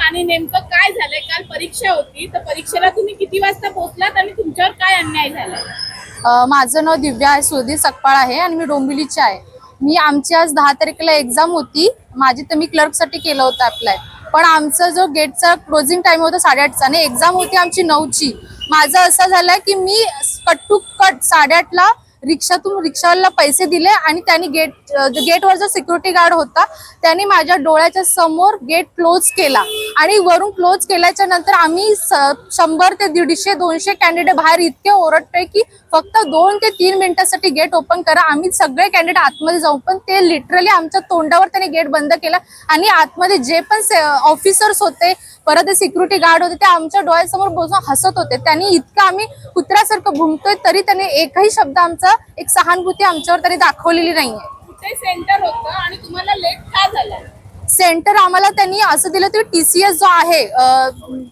आणि नेमकं काय झालंय? काल परीक्षा होती, तर परीक्षेला तुम्ही किती वाजता पोहोचलात आणि तुमच्यावर काय अन्याय झाला? माझं नाव दिव्या आहे, सुधीर सकपाळ आहे आणि मी डोंबिवलीची आहे. आमची आज 10 तारखेला एक्झाम होती माझी, तर मी क्लर्कसाठी केलं होतं अप्लाय. पण आमचा जो गेटचा क्लोजिंग टाइम होता 8:30चा आणि एक्झाम होती आमची 9ची. माझं असं झालं की मी कट टू कट 8:30ला रिक्षावाल्याला पैसे दिले आणि त्यांनी गेटवर जो सिक्युरिटी गार्ड होता त्यांनी माझ्या डोळ्याच्या समोर गेट क्लोज केला आणि वरून क्लोज केल्याच्या नंतर आम्ही 100 ते 150 200 कॅन्डिडेट बाहेर इतके ओरडतोय की फक्त 2 ते 3 मिनिटांसाठी गेट ओपन करा. आम्ही सगळे कॅन्डिडेट आतमध्ये जाऊ, पण ते लिटरली आमच्या तोंडावर त्यांनी गेट बंद केला आणि आतमध्ये जे पण ऑफिसर्स होते, परत ते सिक्युरिटी गार्ड होते, ते आमच्या डोळ्यासमोर बसून हसत होते. त्यांनी इतकं आम्ही कुत्र्यासारखं भुंकतोय तरी त्यांनी एकही शब्द आमचा एक सहानुभूती आमच्यावर तरी दाखवलेली नाहीये. कुठे सेंटर होतं आणि तुम्हाला लेट का झालं? सेंटर आम्हाला त्यांनी असं दिलं होतं, TCS जो आहे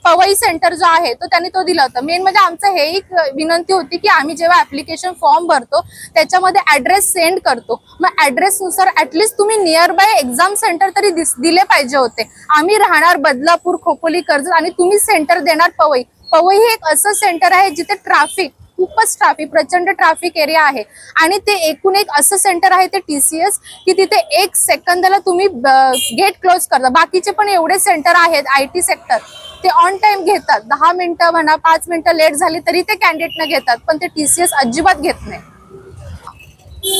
पवई सेंटर जो आहे तो त्यांनी तो दिला होता. मेन म्हणजे आमचं हे एक विनंती होती की आम्ही जेव्हा ऍप्लिकेशन फॉर्म भरतो त्याच्यामध्ये ऍड्रेस सेंड करतो, मग ऍड्रेसनुसार ऍटलीस्ट तुम्ही नियर बाय एक्झाम सेंटर तरी दिले पाहिजे होते. आम्ही राहणार बदलापूर, खोपोली, कर्जत आणि तुम्ही सेंटर देणार पवई. पवई हे एक असं सेंटर आहे जिथे खूपच प्रचंड ट्रॅफिक एरिया आहे आणि ते एकूण एक असं सेंटर आहे ते TCS की तिथे 1 सेकंदाला तुम्ही गेट क्लोज करता. बाकीचे पण एवढे सेंटर आहेत IT सेक्टर, ते ऑन टाइम घेतात. 10 मिनिटं म्हणा, 5 मिनिटं लेट झाली तरी ते कॅन्डिडेटना घेतात, पण ते TCS अजिबात घेत नाही.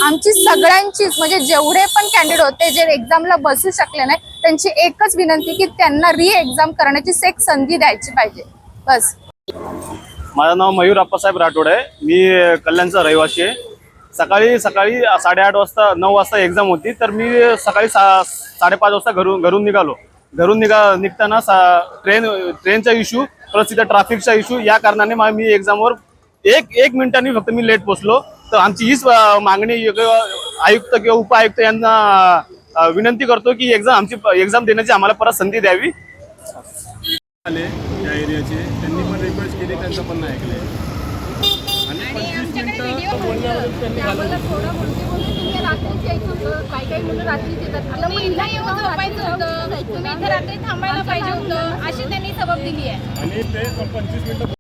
आमची सगळ्यांचीच म्हणजे जेवढे पण कॅन्डिडेट होते जे एक्झामला बसू शकले नाही त्यांची एकच विनंती की त्यांना एक्झाम करण्याची एक संधी द्यायची पाहिजे, बस. माझं नाव मयूर अप्पासाहेब राठोड आहे. मी कल्याणचा रहिवासी आहे. सकाळी 8:30 वाजता 9 वाजता एक्झाम होती, तर मी सकाळी 5:30 वाजता घरून निघालो. निघताना ट्रेनचा इश्यू प्लस तिथं ट्रॅफिकचा इश्यू या कारणाने मी एक्झामवर एक मिनिटांनी फक्त मी लेट पोहोचलो. तर आमची हीच मागणी आयुक्त किंवा उपायुक्त यांना विनंती करतो की आमची एक्झाम देण्याची आम्हाला परत संधी द्यावी. त्या एरियाचे त्यांनी पण रिक्वेस्ट केली, त्यांचं पण नाही ऐकले आणि 25 मिनिटं बोलण्यामध्ये त्यांनी घालवलं. काही मुलं रात्रीच येतात, आता मग इथं येऊन झोपायचं होतं, तुम्ही इथे रात्री थांबायला पाहिजे होतं, अशी त्यांनी सबब दिली आहे. आणि ते 25 मिनिटं